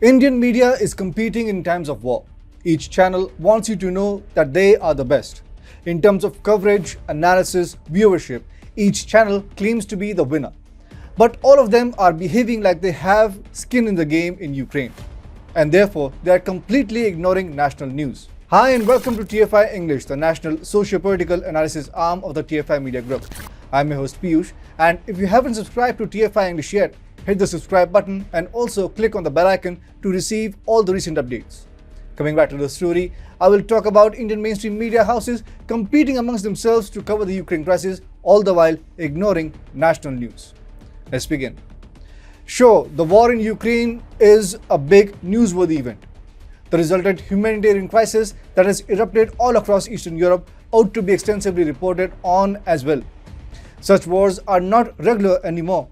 Indian media is competing in times of war. Each channel wants you to know that they are the best. In terms of coverage, analysis, viewership, each channel claims to be the winner. But all of them are behaving like they have skin in the game in Ukraine. And therefore, they are completely ignoring national news. Hi and welcome to TFI English, the national socio-political analysis arm of the TFI Media Group. I'm your host Piyush, and if you haven't subscribed to TFI English yet, hit the subscribe button and also click on the bell icon to receive all the recent updates. Coming back to the story, I will talk about Indian mainstream media houses competing amongst themselves to cover the Ukraine crisis, all the while ignoring national news. Let's begin. Sure, the war in Ukraine is a big newsworthy event. The resultant humanitarian crisis that has erupted all across Eastern Europe ought to be extensively reported on as well. Such wars are not regular anymore.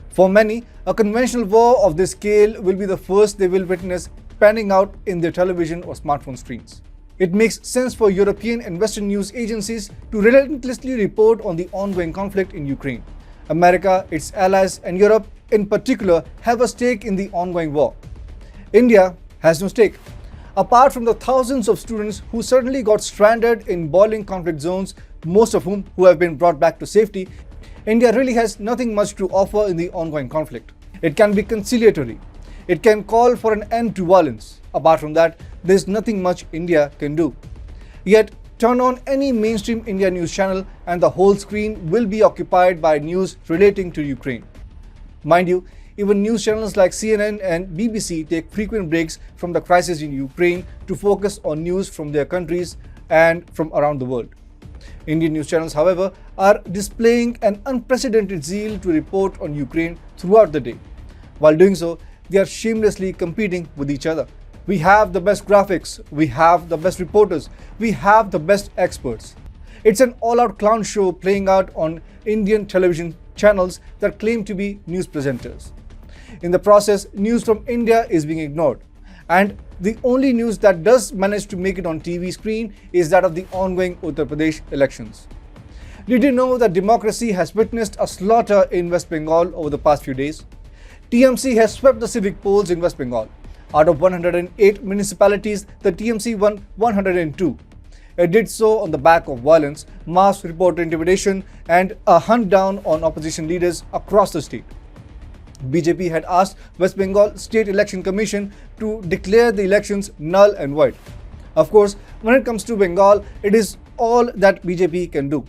For many, a conventional war of this scale will be the first they will witness panning out in their television or smartphone screens. It makes sense for European and Western news agencies to relentlessly report on the ongoing conflict in Ukraine. America, its allies, and Europe in particular have a stake in the ongoing war. India has no stake. Apart from the thousands of students who suddenly got stranded in boiling conflict zones, most of whom who have been brought back to safety, India really has nothing much to offer in the ongoing conflict. It can be conciliatory. It can call for an end to violence. Apart from that, there's nothing much India can do. Yet, turn on any mainstream India news channel and the whole screen will be occupied by news relating to Ukraine. Mind you, even news channels like CNN and BBC take frequent breaks from the crisis in Ukraine to focus on news from their countries and from around the world. Indian news channels, however, are displaying an unprecedented zeal to report on Ukraine throughout the day. While doing so, they are shamelessly competing with each other. We have the best graphics, we have the best reporters, we have the best experts. It's an all-out clown show playing out on Indian television channels that claim to be news presenters. In the process, news from India is being ignored. And the only news that does manage to make it on TV screen is that of the ongoing Uttar Pradesh elections. Did you know that democracy has witnessed a slaughter in West Bengal over the past few days? TMC has swept the civic polls in West Bengal. Out of 108 municipalities, the TMC won 102. It did so on the back of violence, mass reporter intimidation, and a hunt down on opposition leaders across the state. BJP had asked West Bengal State Election Commission to declare the elections null and void. Of course, when it comes to Bengal, it is all that BJP can do.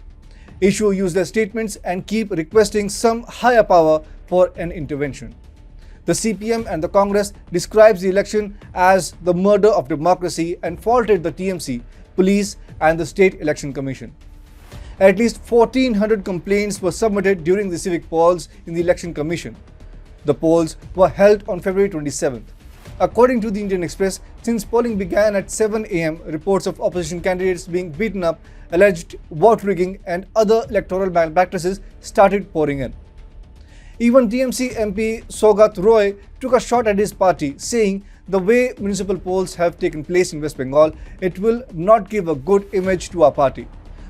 Issue useless statements and keep requesting some higher power for an intervention. The CPM and the Congress describes the election as the murder of democracy and faulted the TMC, police and the State Election Commission. At least 1,400 complaints were submitted during the civic polls in the Election Commission. The polls were held on February 27th. According to the Indian Express, since polling began at 7 am, reports of opposition candidates being beaten up, alleged vote rigging and other electoral malpractices started pouring in. Even TMC MP Sogat Roy took a shot at his party, saying the way municipal polls have taken place in West Bengal, it will not give a good image to our party.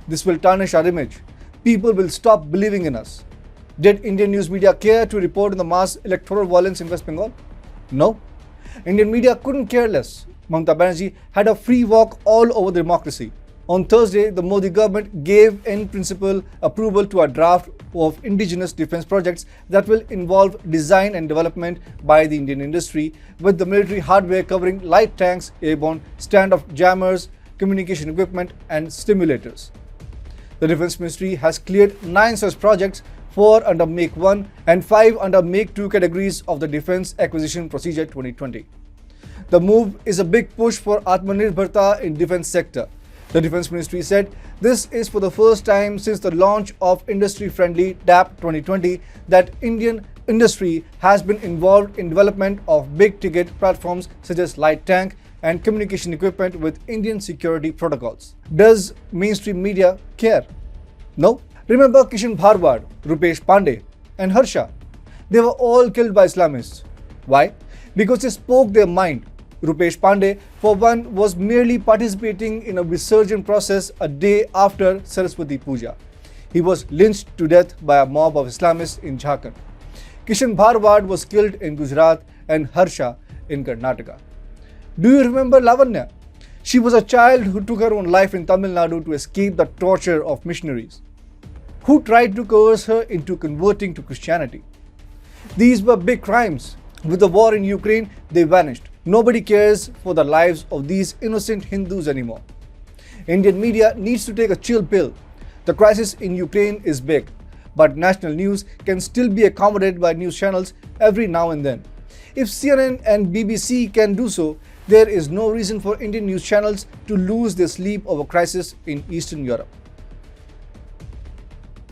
This will tarnish our image. People will stop believing in us. Did Indian news media care to report on the mass electoral violence in West Bengal? No. Indian media couldn't care less. Mamata Banerjee had a free walk all over the democracy. On Thursday, the Modi government gave in principle approval to a draft of indigenous defense projects that will involve design and development by the Indian industry, with the military hardware covering light tanks, airborne standoff jammers, communication equipment and stimulators. The Defense Ministry has cleared 9 such projects, 4 under Make 1 and 5 under Make 2 categories of the Defense Acquisition Procedure 2020. The move is a big push for Atmanirbharta in defense sector. The Defense Ministry said this is for the first time since the launch of industry-friendly DAP 2020 that Indian industry has been involved in development of big-ticket platforms such as light tank and communication equipment with Indian security protocols. Does mainstream media care? No. Remember Kishan Bharwad, Rupesh Pandey and Harsha? They were all killed by Islamists. Why? Because they spoke their mind. Rupesh Pandey, for one, was merely participating in a Visarjan process a day after Saraswati Puja. He was lynched to death by a mob of Islamists in Jharkhand. Kishan Bharwad was killed in Gujarat and Harsha in Karnataka. Do you remember Lavanya? She was a child who took her own life in Tamil Nadu to escape the torture of missionaries, who tried to coerce her into converting to Christianity. These were big crimes. With the war in Ukraine, they vanished. Nobody cares for the lives of these innocent Hindus anymore. Indian media needs to take a chill pill. The crisis in Ukraine is big, but national news can still be accommodated by news channels every now and then. If CNN and BBC can do so, there is no reason for Indian news channels to lose their sleep over crisis in Eastern Europe.